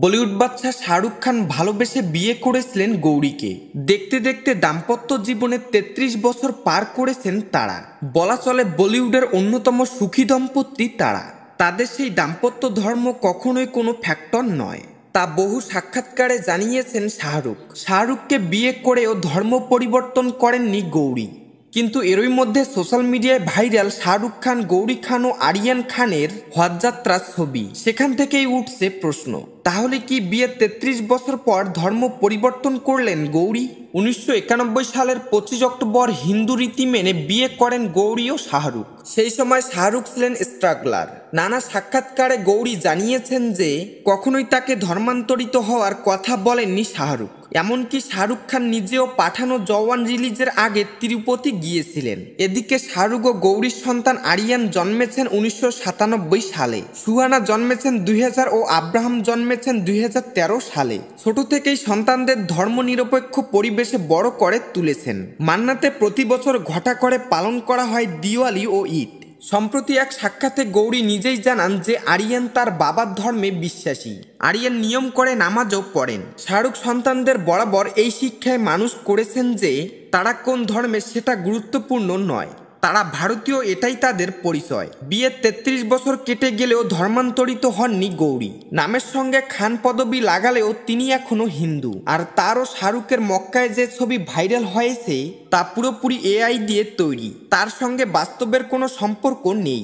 বলিউড বাদশা শাহরুখ খান ভালোবেসে বিয়ে করেছিলেন গৌরীকে। দেখতে দেখতে দাম্পত্য জীবনে ৩৩ বছর পার করেছেন তারা। বলা চলে বলিউডের অন্যতম সুখী দম্পতি তারা। তাদের সেই দাম্পত্য ধর্ম কখনোই কোনো ফ্যাক্টর নয়, তা বহু সাক্ষাৎকারে জানিয়েছেন শাহরুখ। শাহরুখকে বিয়ে করেও ধর্ম পরিবর্তন করেননি গৌরী। কিন্তু এরই মধ্যে সোশ্যাল মিডিয়ায় ভাইরাল শাহরুখ খান, গৌরী খান ও আরিয়ান খানের হজযাত্রার ছবি। সেখান থেকেই উঠছে প্রশ্ন, তাহলে কি বিয়ের ৩৩ বছর পর ধর্ম পরিবর্তন করলেন গৌরী? ১৯৯১ সালের ২৫ অক্টোবর হিন্দু রীতি মেনে বিয়ে করেন গৌরী ও শাহরুখ। সেই সময় শাহরুখ ছিলেন স্ট্রাগলার। নানা সাক্ষাৎকারে গৌরী জানিয়েছেন যে কখনোই তাকে ধর্মান্তরিত হওয়ার কথা বলেননি শাহরুখ। এমনকি শাহরুখ খান নিজেও পাঠানো জওয়ান রিলিজের আগে তিরুপতি গিয়েছিলেন। এদিকে শাহরুখ ও গৌরীর সন্তান আরিয়ান জন্মেছেন ১৯৯৭ সালে, সুহানা জন্মেছেন ২০০০ ও আব্রাহাম জন্মেছেন ২০১৩ সালে। ছোট থেকেই সন্তানদের ধর্মনিরপেক্ষ পরিবেশে বড় করে তুলেছেন। মান্নাতে প্রতি বছর ঘটা করে পালন করা হয় দিওয়ালি ও ঈদ। সম্প্রতি এক সাক্ষাতে গৌরী নিজেই জানান যে আরিয়ান তার বাবার ধর্মে বিশ্বাসী। আরিয়ান নিয়ম করে নামাজও পড়েন। শাহরুখ সন্তানদের বরাবর এই শিক্ষায় মানুষ করেছেন যে তারা কোন ধর্মে সেটা গুরুত্বপূর্ণ নয়, তারা ভারতীয়, এটাই তাদের পরিচয়। বিয়ের ৩৩ বছর কেটে গেলেও ধর্মান্তরিত হননি গৌরী। নামের সঙ্গে খান পদবি লাগালেও তিনি এখনো হিন্দু। আর তারও শাহরুখের মক্কায় যে ছবি ভাইরাল হয়েছে তা পুরোপুরি এআই দিয়ে তৈরি, তার সঙ্গে বাস্তবের কোনো সম্পর্ক নেই।